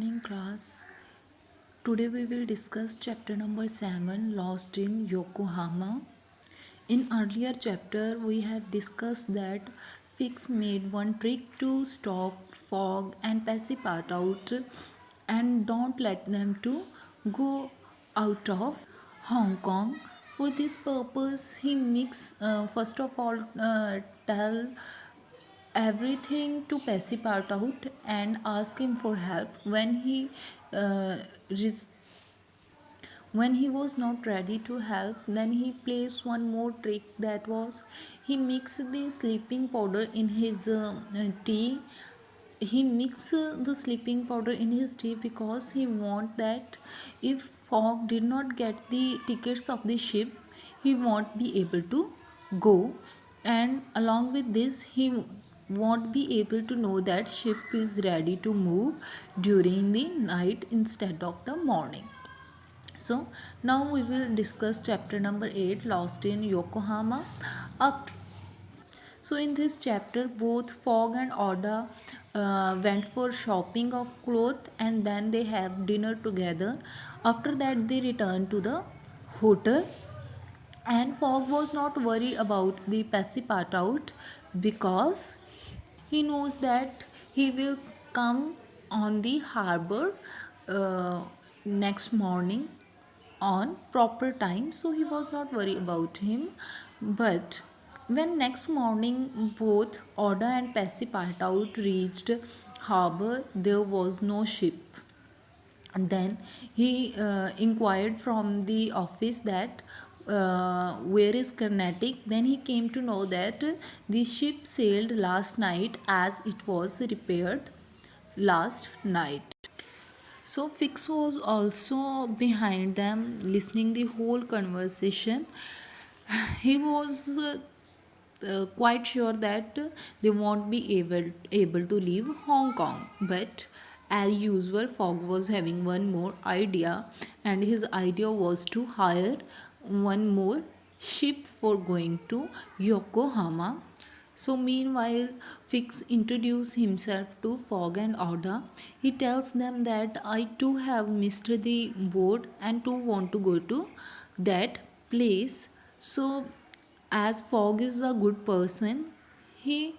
morning, class. Today we will discuss chapter number 7, Lost in Yokohama. In earlier chapter, we have discussed that Fix made one trick to stop Fog and Passepartout and don't let them to go out of Hong Kong. For this purpose, he first of all tell everything to Passepartout and ask him for help uh, res- when he was not ready to help. Then he plays one more trick, that was he mixed the sleeping powder in his tea. He mixed the sleeping powder in his tea because he want that if Fogg did not get the tickets of the ship, he won't be able to go, and along with this he won't be able to know that ship is ready to move during the night instead of the morning. So now we will discuss chapter number 8, Lost in Yokohama. Up. So in this chapter, both Fogg and Oda went for shopping of clothes and then they have dinner together. After that, they returned to the hotel, and Fogg was not worried about the Passepartout because he knows that he will come on the harbor uh, next morning on proper time, so he was not worried about him. But when next morning both Oda and Passepartout reached harbor, there was no ship. And then he inquired from the office that where is Carnatic. Then he came to know that the ship sailed last night as it was repaired last night. So Fix was also behind them, listening the whole conversation. He was quite sure that they won't be able to leave Hong Kong. But as usual, Fogg was having one more idea, and his idea was to hire one more ship for going to Yokohama. So meanwhile, Fix introduces himself to Fogg and Oda. He tells them that I too have missed the boat and too want to go to that place. So as Fogg is a good person, he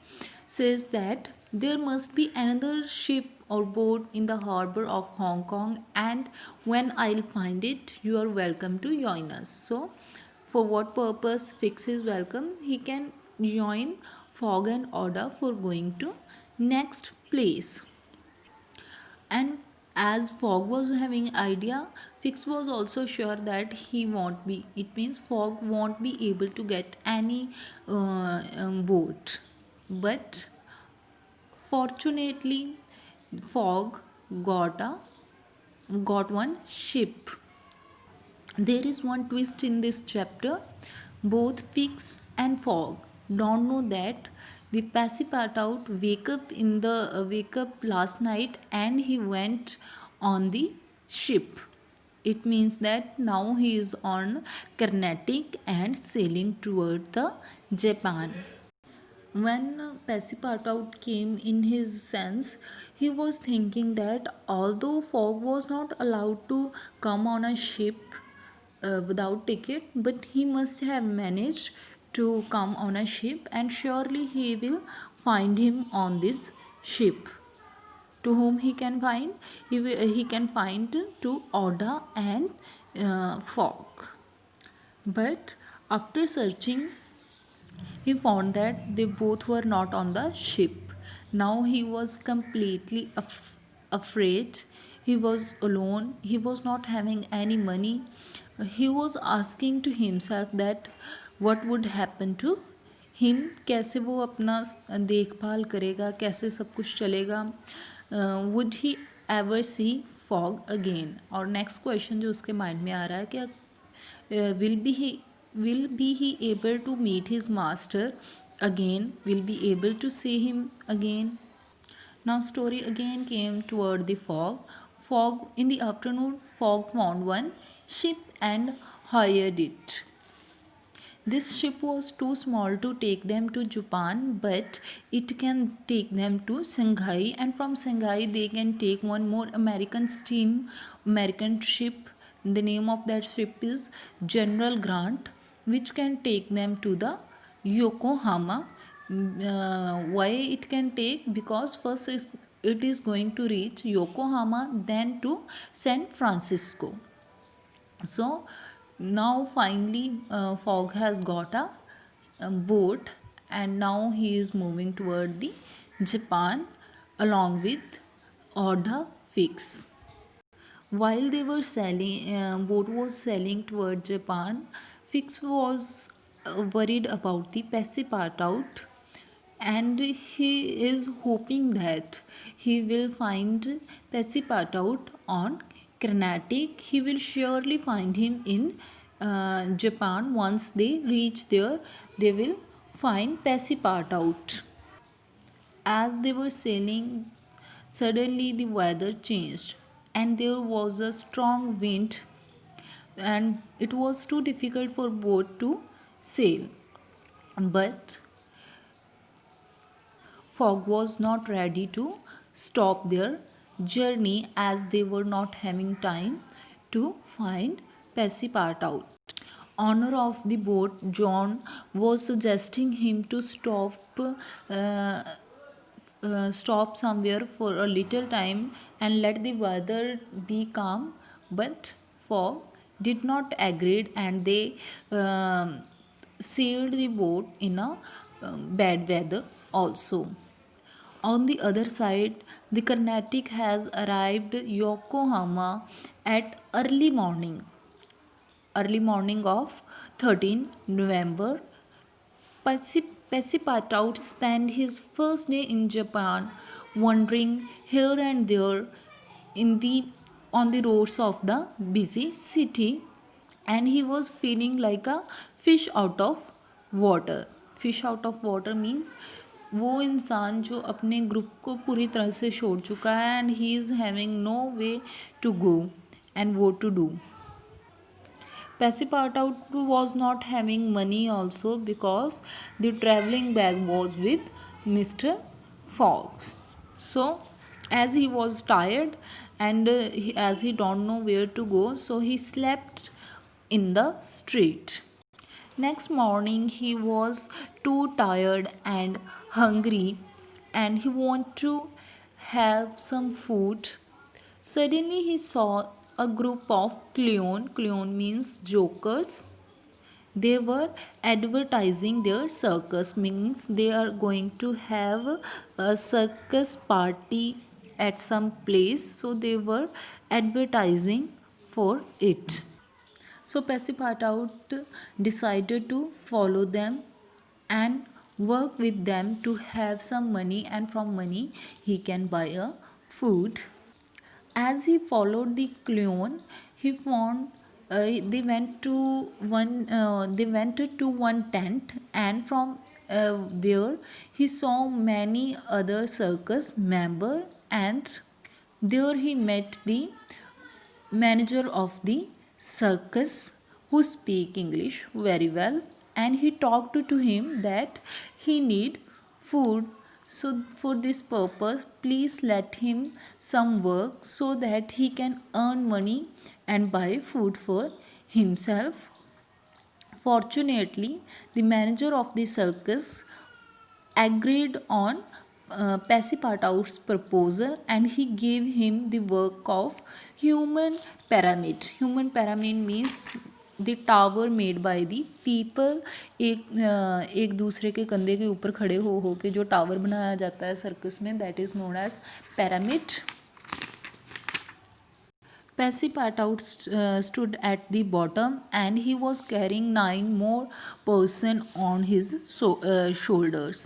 says that there must be another ship or boat in the harbor of Hong Kong, and when I'll find it, you are welcome to join us. So for what purpose Fix is welcome, he can join Fogg and Oda for going to next place. And as Fogg was having idea, Fix was also sure that he won't be, it means Fogg won't be able to get any boat. But fortunately, Fogg got a got one ship. There is one twist in this chapter. Both Fix and Fogg don't know that the Passepartout wake up last night and he went on the ship. It means that now he is on Carnatic and sailing toward the Japan. When Passepartout came in his sense, he was thinking that although Fogg was not allowed to come on a ship without ticket, but he must have managed to come on a ship, and surely he will find him on this ship. To whom he can find? He can find to Oda and Fogg. But after searching, he found that they both were not on the ship. Now he was completely afraid. He was alone. He was not having any money. He was asking to himself that what would happen to him, कैसे वो अपना देखभाल करेगा, कैसे सब कुछ चलेगा, would he ever see Fog again. और नेक्स्ट क्वेश्चन जो उसके माइंड में आ रहा है कि will be he able to meet his master again, will be able to see him again. Now story again came toward the fog. In the afternoon, Fog found one ship and hired it. This ship was too small to take them to Japan, but it can take them to Shanghai, and from Shanghai they can take one more American ship. The name of that ship is General Grant, which can take them to the Yokohama. Why it can take? Because first it is going to reach Yokohama, then to San Francisco. So now finally Fogg has got a boat, and now he is moving toward the Japan along with Oda Fix. While they were sailing, boat was sailing toward Japan, Fix was worried about the Passepartout, and he is hoping that he will find Passepartout on Carnatic. He will surely find him in Japan. Once they reach there, they will find Passepartout. As they were sailing, suddenly the weather changed and there was a strong wind, and it was too difficult for boat to sail. But Fogg was not ready to stop their journey as they were not having time to find Passepartout. Owner of the boat, John, was suggesting him to stop somewhere for a little time and let the weather be calm, but Fogg did not agree, and they sailed the boat in a bad weather also. On the other side, the Carnatic has arrived Yokohama at early morning of 13 November. Passepartout spent his first day in Japan wandering here and there in the on the roads of the busy city, and he was feeling like a fish out of water. Fish out of water means वो इंसान जो अपने group को पूरी तरह से छोड़ चुका है and he is having no way to go and वो to do. Passepartout was not having money also because the traveling bag was with Mr. Fox. So, as he was tired and as he don't know where to go, so he slept in the street. Next morning, he was too tired and hungry, and he wanted to have some food. Suddenly, he saw a group of clown. Clown means jokers. They were advertising their circus, means they are going to have a circus party at some place. So they were advertising for it. So Passepartout decided to follow them and work with them to have some money, and from money he can buy a food. As he followed the clown, he found they went to one tent, and from there he saw many other circus member, and there he met the manager of the circus who speak English very well, and he talked to him that he need food. So for this purpose, please let him some work so that he can earn money and buy food for himself. Fortunately, the manager of the circus agreed on Passepartout's proposal, and he gave him the work of human pyramid. Human pyramid means the tower made by the people. एक दूसरे के कंधे के ऊपर खड़े हो के जो टावर बनाया जाता है सर्कस में, that is known as pyramid. Passepartout stood at the bottom, and he was carrying 9 more person on his shoulders.